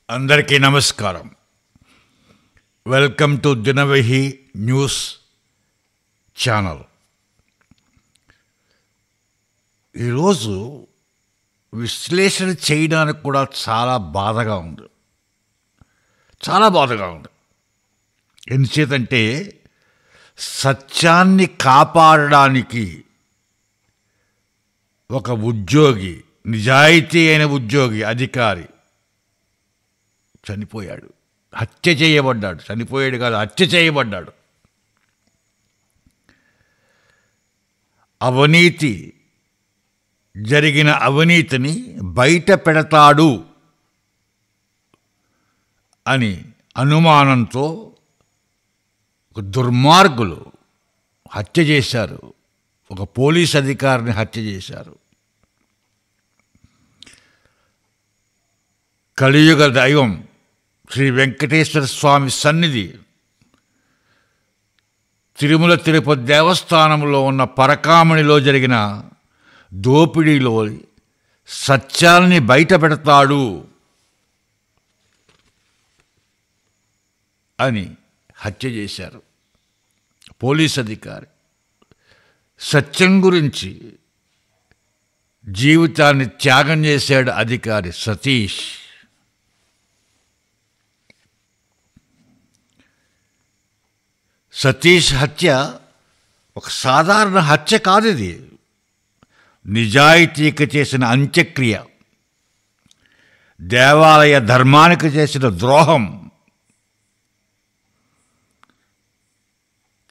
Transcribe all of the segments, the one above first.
అందరికీ నమస్కారం. Welcome to Dinavahi news channel. ఈరోజు విశ్లేషణ చేయడానికి కూడా చాలా బాధగా ఉంది. ఎందుచేతంటే సత్యాన్ని కాపాడడానికి ఒక ఉద్యోగి, నిజాయితీ అయిన ఉద్యోగి, అధికారి చనిపోయాడు. హత్య చేయబడ్డాడు. చనిపోయాడు కాదు, హత్య చేయబడ్డాడు. జరిగిన అవినీతిని బయట పెడతాడు అని అనుమానంతో ఒక దుర్మార్గులు హత్య చేశారు. ఒక పోలీస్ అధికారిని హత్య చేశారు. కలియుగ దైవం శ్రీ వెంకటేశ్వర స్వామి సన్నిధి తిరుమల తిరుపతి దేవస్థానంలో ఉన్న పరకామణిలో జరిగిన దోపిడీలో సత్యాల్ని బయట పెడతాడు అని హత్య చేశారు. పోలీస్ అధికారి సత్యం గురించి జీవితాన్ని త్యాగం చేశాడు. అధికారి సతీష్ హత్య ఒక సాధారణ హత్య కాదు. ఇది నిజాయితీకి చేసిన అంత్యక్రియ, దేవాలయ ధర్మానికి చేసిన ద్రోహం.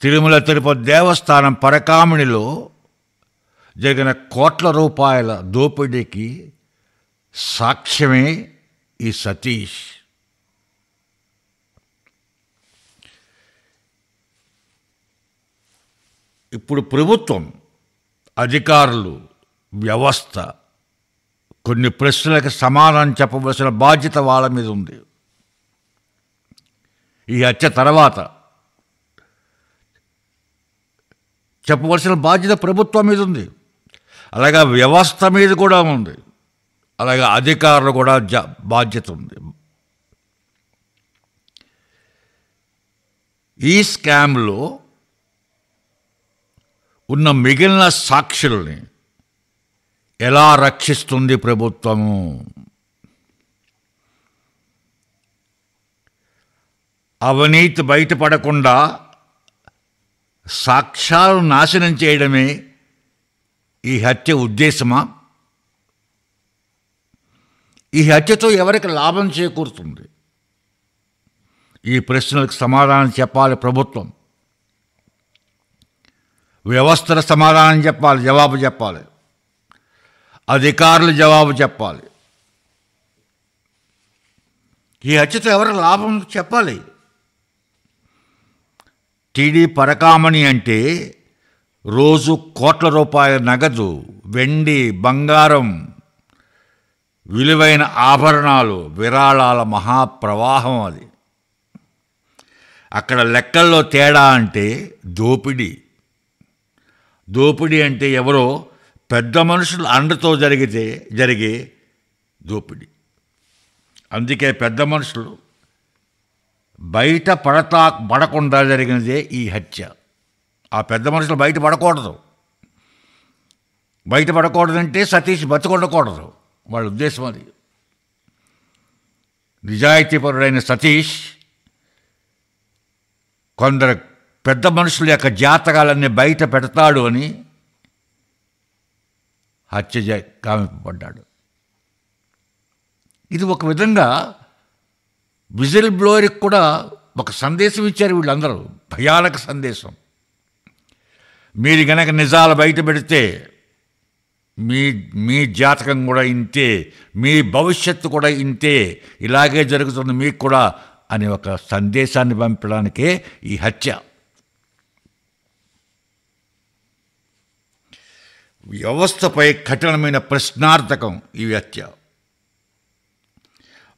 తిరుమల తిరుపతి దేవస్థానం పరకామణిలో జరిగిన కోట్ల రూపాయల దోపిడీకి సాక్ష్యమే ఈ సతీష్. ఇప్పుడు ప్రభుత్వం, అధికారులు, వ్యవస్థ కొన్ని ప్రశ్నలకు సమాధానం చెప్పవలసిన బాధ్యత వాళ్ళ మీద ఉంది. ఈ హత్య తర్వాత చెప్పవలసిన బాధ్యత ప్రభుత్వం మీద ఉంది. అలాగే వ్యవస్థ మీద కూడా ఉంది. అలాగే అధికారులు కూడా బాధ్యత ఉంది. ఈ స్కామ్లో ఉన్న మిగిలిన సాక్షుల్ని ఎలా రక్షిస్తుంది ప్రభుత్వము? అవినీతి బయటపడకుండా సాక్ష్యాలు నాశనం చేయడమే ఈ హత్య ఉద్దేశమా? ఈ హత్యతో ఎవరికి లాభం చేకూరుతుంది? ఈ ప్రశ్నలకు సమాధానం చెప్పాలి ప్రభుత్వం. వ్యవస్థల సమాధానం చెప్పాలి, జవాబు చెప్పాలి. అధికారులు జవాబు చెప్పాలి. ఈ హత్యతో ఎవరికి లాభం చెప్పాలి? టీడీ పరకామణి అంటే రోజు కోట్ల రూపాయల నగదు, వెండి, బంగారం, విలువైన ఆభరణాలు, విరాళాల మహాప్రవాహం. అది అక్కడ లెక్కల్లో తేడా అంటే దోపిడీ అంటే ఎవరో పెద్ద మనుషులు అండతో జరిగే దోపిడీ. అందుకే పెద్ద మనుషులు పడకుండా జరిగినదే ఈ హత్య. ఆ పెద్ద మనుషులు బయటపడకూడదంటే సతీష్ బతికొండకూడదు. వాళ్ళ ఉద్దేశం అది. నిజాయితీపరుడైన సతీష్ కొందరు పెద్ద మనుషుల యొక్క జాతకాలన్నీ బయట పెడతాడు అని హత్య కామింపబడ్డాడు. ఇది ఒక విధంగా విజిల్ బ్లోయర్కి కూడా ఒక సందేశం ఇచ్చారు వీళ్ళందరూ. భయానక సందేశం. మీరు గనక నిజాలు బయట పెడితే మీ జాతకం కూడా ఇంతే, మీ భవిష్యత్తు కూడా ఇంతే, ఇలాగే జరుగుతుంది మీకు కూడా అని ఒక సందేశాన్ని పంపడానికే ఈ హత్య. వ్యవస్థపై కఠినమైన ప్రశ్నార్థకం ఈ హత్య.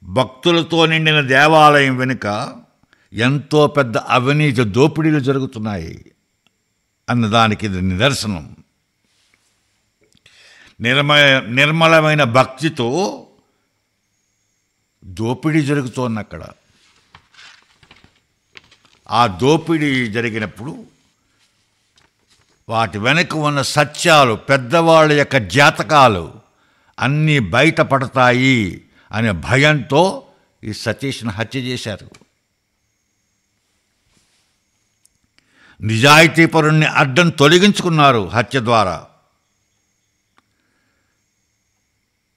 భక్తులతో నిండిన దేవాలయం వెనుక ఎంతో పెద్ద అవినీతి దోపిడీలు జరుగుతున్నాయి అన్నదానికి ఇది నిదర్శనం. నిర్మలమైన భక్తితో దోపిడీ జరుగుతోంది అక్కడ. ఆ దోపిడీ జరిగినప్పుడు వాటి వెనక ఉన్న సత్యాలు, పెద్దవాళ్ళ యొక్క జాతకాలు అన్నీ బయటపడతాయి అనే భయంతో ఈ సతీష్ను హత్య చేశారు. నిజాయితీపరుణ్ణి అడ్డం తొలగించుకున్నారు హత్య ద్వారా.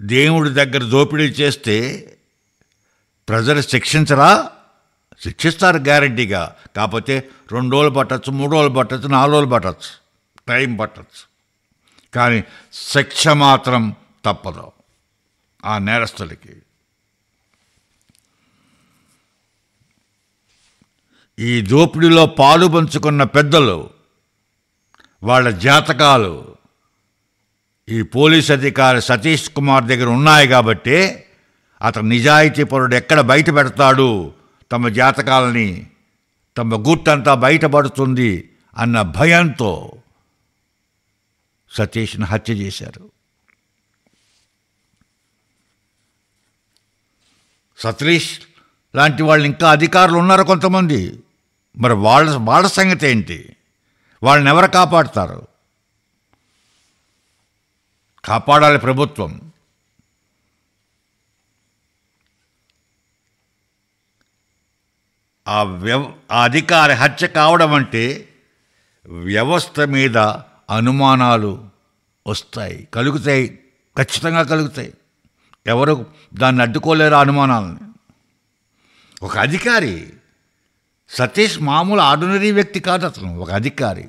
దేవుడి దగ్గర దోపిడీ చేస్తే ప్రజలు శిక్షించరా? శిక్షిస్తారు గ్యారంటీగా. కాకపోతే 2 రోజులు పట్టచ్చు, 3 రోజులు పట్టచ్చు, 4 రోజులు పట్టచ్చు, టైం పట్టచ్చు. కానీ శిక్ష మాత్రం తప్పదు ఆ నేరస్తులకి. ఈ దోపిడీలో పాలు పంచుకున్న పెద్దలు, వాళ్ళ జాతకాలు ఈ పోలీస్ అధికారి సతీష్ కుమార్ దగ్గర ఉన్నాయి కాబట్టి అతను నిజాయితీపరుడు ఎక్కడ బయట పెడతాడు, తమ జాతకాలని, తమ గుట్టంతా బయటపడుతుంది అన్న భయంతో సతీష్ను హత్య చేశారు. సతీష్ లాంటి వాళ్ళు ఇంకా అధికారులు ఉన్నారు కొంతమంది. మరి వాళ్ళ సంగతి ఏంటి? వాళ్ళని ఎవరు కాపాడుతారు? కాపాడాలి ప్రభుత్వం. ఆ అధికారి హత్య కావడం అంటే వ్యవస్థ మీద అనుమానాలు వస్తాయి, కలుగుతాయి, ఖచ్చితంగా కలుగుతాయి. ఎవరు దాన్ని అడ్డుకోలేరు అనుమానాలని. ఒక అధికారి, సతీష్ మామూలు ఆర్డినరీ వ్యక్తి కాదు, అతను ఒక అధికారి.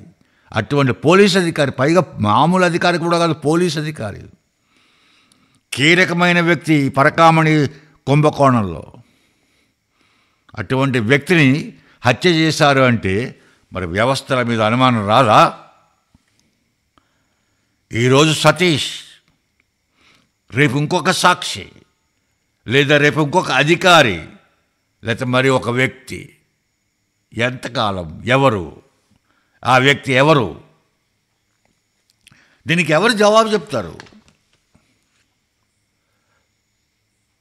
అటువంటి పోలీస్ అధికారి, పైగా మామూలు అధికారి కూడా కాదు, పోలీస్ అధికారి, కీలకమైన వ్యక్తి పరకామణి కుంభకోణంలో. అటువంటి వ్యక్తిని హత్య చేశారు అంటే మరి వ్యవస్థల మీద అనుమానం రాదా? ఈరోజు సతీష్, రేపు ఇంకొక సాక్షి, లేదా రేపు ఇంకొక అధికారి, లేదా మరి ఒక వ్యక్తి. ఎంతకాలం? ఎవరు ఆ వ్యక్తి? ఎవరు? దీనికి ఎవరు జవాబు చెప్తారు?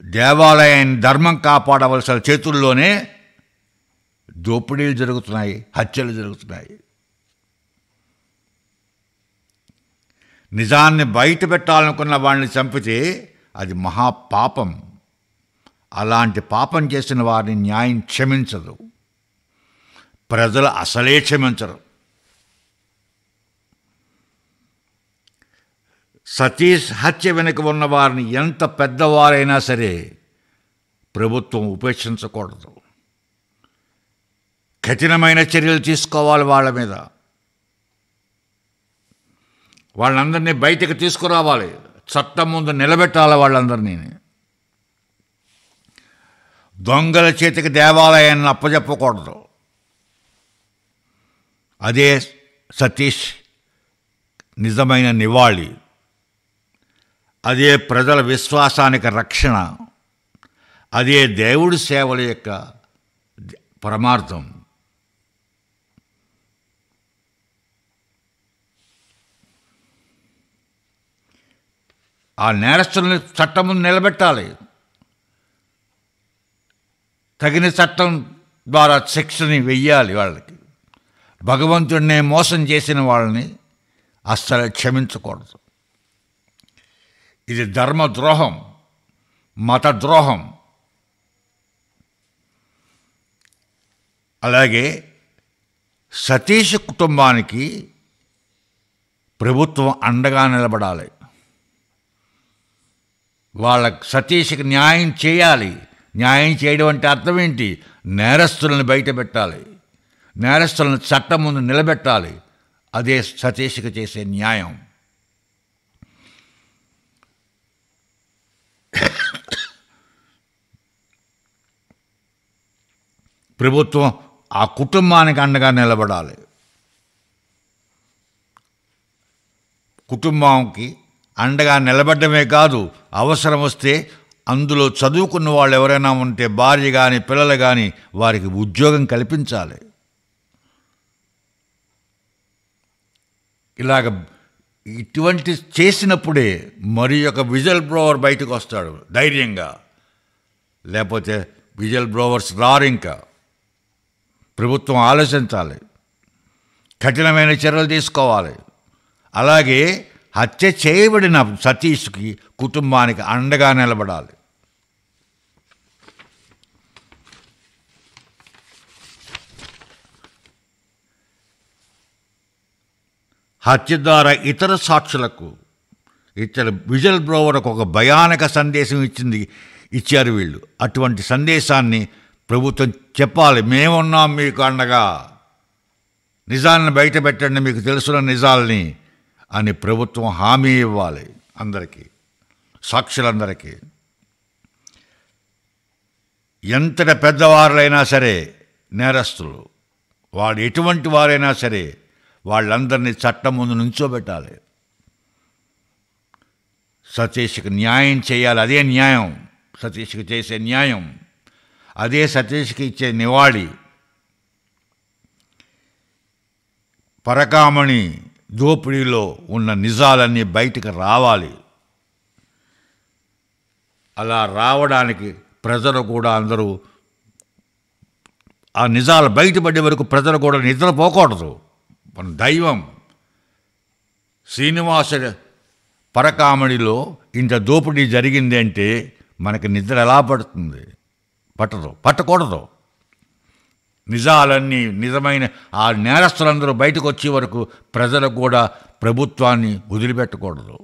దేవాలయాన్ని ధర్మం కాపాడవలసిన చేతుల్లోనే దోపిడీలు జరుగుతున్నాయి, హత్యలు జరుగుతున్నాయి. నిజాన్ని బయట పెట్టాలనుకున్న వాళ్ళని చంపితే అది మహాపాపం. అలాంటి పాపం చేసిన వారిని న్యాయం క్షమించదు, ప్రజలు అసలే క్షమించరు. సతీష్ హత్య వెనుక ఉన్న వారిని ఎంత పెద్దవారైనా సరే ప్రభుత్వం ఉపేక్షించకూడదు. కఠినమైన చర్యలు తీసుకోవాలి వాళ్ళ మీద. వాళ్ళందరినీ బయటకు తీసుకురావాలి, చట్టం ముందు నిలబెట్టాలి వాళ్ళందరినీ. దొంగల చేతికి దేవాలయాన్ని అప్పజెప్పకూడదు. అదే సతీష్ నిజమైన నివాళి. అదే ప్రజల విశ్వాసానికి రక్షణ. అదే దేవుడి సేవల యొక్క పరమార్థం. ఆ నేరస్తుల్ని చట్టం ముందు నిలబెట్టాలి. తగిన చట్టం ద్వారా శిక్షని వెయ్యాలి వాళ్ళకి. భగవంతుడినే మోసం చేసిన వాళ్ళని అస్సలు క్షమించకూడదు. ఇది ధర్మద్రోహం, మతద్రోహం. అలాగే సతీష్ కుటుంబానికి ప్రభుత్వం అండగా నిలబడాలి. వాళ్ళ సతీష్కి న్యాయం చేయాలి. న్యాయం చేయడం అంటే అర్థం ఏంటి? నేరస్తులను బయట పెట్టాలి, నేరస్తులను చట్టం ముందు నిలబెట్టాలి. అదే సతీష్కి చేసే న్యాయం. ప్రభుత్వం ఆ కుటుంబానికి అండగా నిలబడాలి. కుటుంబానికి అండగా నిలబడమే కాదు, అవసరం వస్తే అందులో చదువుకున్న వాళ్ళు ఎవరైనా ఉంటే భార్య కానీ పిల్లలు కానీ వారికి ఉద్యోగం కల్పించాలి. ఇలాగ ఇటువంటి చేసినప్పుడే మరి ఒక విజిల్ బ్లోవర్ బయటకు వస్తాడు ధైర్యంగా. లేకపోతే విజిల్ బ్లోవర్స్ రారు. ఇంకా ప్రభుత్వం ఆలోచించాలి, కఠినమైన చర్యలు తీసుకోవాలి. అలాగే హత్య చేయబడిన సతీష్కి కుటుంబానికి అండగా నిలబడాలి. హత్య ద్వారా ఇతర సాక్షులకు విజిల్ బ్లోవర్కు ఒక భయానక సందేశం ఇచ్చారు వీళ్ళు. అటువంటి సందేశాన్ని ప్రభుత్వం చెప్పాలి. మేమున్నాం మీకు అండగా, నిజాన్ని బయట పెట్టండి, మీకు తెలుసున్న నిజాల్ని అని ప్రభుత్వం హామీ ఇవ్వాలి అందరికీ, సాక్షులందరికీ. ఎంతటి పెద్దవారులైనా సరే నేరస్తులు, వాడు ఎటువంటి వారైనా సరే వాళ్ళందరినీ చట్టం ముందు నుంచోబెట్టాలి. సతీష్కి న్యాయం చేయాలి. అదే న్యాయం, సతీష్కి చేసే న్యాయం, అదే సతీష్కి ఇచ్చే నివాళి. పరకామణి దోపిడీలో ఉన్న నిజాలన్నీ బయటికి రావాలి. అలా రావడానికి ప్రజలు కూడా అందరూ ఆ నిజాలు బయటపడే వరకు ప్రజలు కూడా నిద్రపోకూడదు. మన దైవం శ్రీనివాస పరకామణిలో ఇంత దోపిడీ జరిగింది అంటే మనకి నిద్ర ఎలా పడుతుంది? పట్టకూడదు. నిజాలన్నీ నిజమైన ఆ నేరస్తులందరూ బయటకు వచ్చే వరకు ప్రజలు కూడా ప్రభుత్వాన్ని వదిలిపెట్టకూడదు.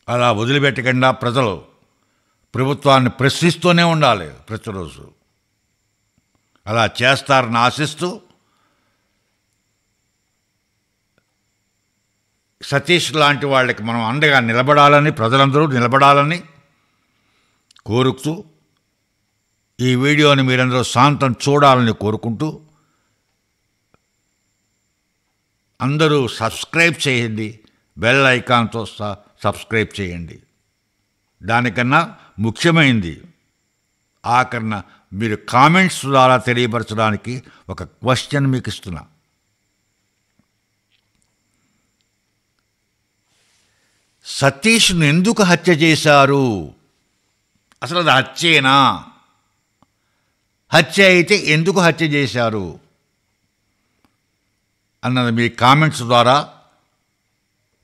అలా వదిలిపెట్టకుండా ప్రజలు ప్రభుత్వాన్ని ప్రశ్నిస్తూనే ఉండాలి ప్రతిరోజు. అలా చేస్తారని ఆశిస్తూ సతీష్ లాంటి వాళ్ళకి మనం అండగా నిలబడాలని, ప్రజలందరూ నిలబడాలని కోరుతూ ఈ వీడియోని మీరందరూ శాంతం చూడాలని కోరుకుంటూ అందరూ సబ్స్క్రైబ్ చేయండి, బెల్ ఐకాన్తో సబ్స్క్రైబ్ చేయండి. దానికన్నా ముఖ్యమైనది ఆఖరణ మీరు కామెంట్స్ ద్వారా తెలియపరచడానికి ఒక క్వశ్చన్ మీకు ఇస్తున్నా. సతీష్ను ఎందుకు హత్య చేశారు? అసలు అది హత్యేనా? హత్య అయితే ఎందుకు హత్య చేశారు అన్నది మీ కామెంట్స్ ద్వారా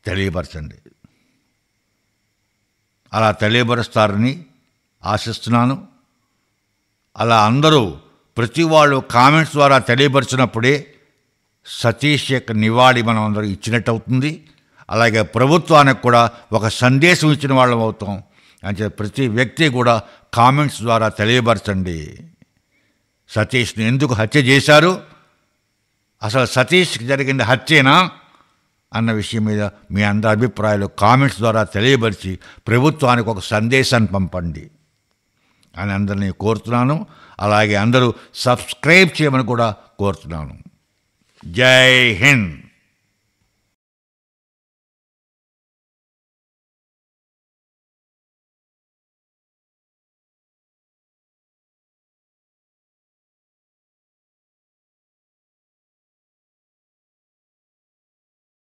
తెలియపరచండి. అలా తెలియపరుస్తారని ఆశిస్తున్నాను. అలా అందరూ ప్రతి వాళ్ళు కామెంట్స్ ద్వారా తెలియపరిచినప్పుడే సతీష్ యొక్క నివాళి మనం అందరూ ఇచ్చినట్టు అవుతుంది. అలాగే ప్రభుత్వానికి కూడా ఒక సందేశం ఇచ్చిన వాళ్ళం అవుతాం. అంటే ప్రతి వ్యక్తి కూడా కామెంట్స్ ద్వారా తెలియపరచండి. సతీష్ని ఎందుకు హత్య చేశారు, అసలు సతీష్కి జరిగింది హత్యేనా అన్న విషయం మీద మీ అందరి అభిప్రాయాలు కామెంట్స్ ద్వారా తెలియపరిచి ప్రభుత్వానికి ఒక సందేశాన్ని పంపండి అని అందరినీ కోరుతున్నాను. అలాగే అందరూ సబ్స్క్రైబ్ చేయమని కూడా కోరుతున్నాను. జై హింద్.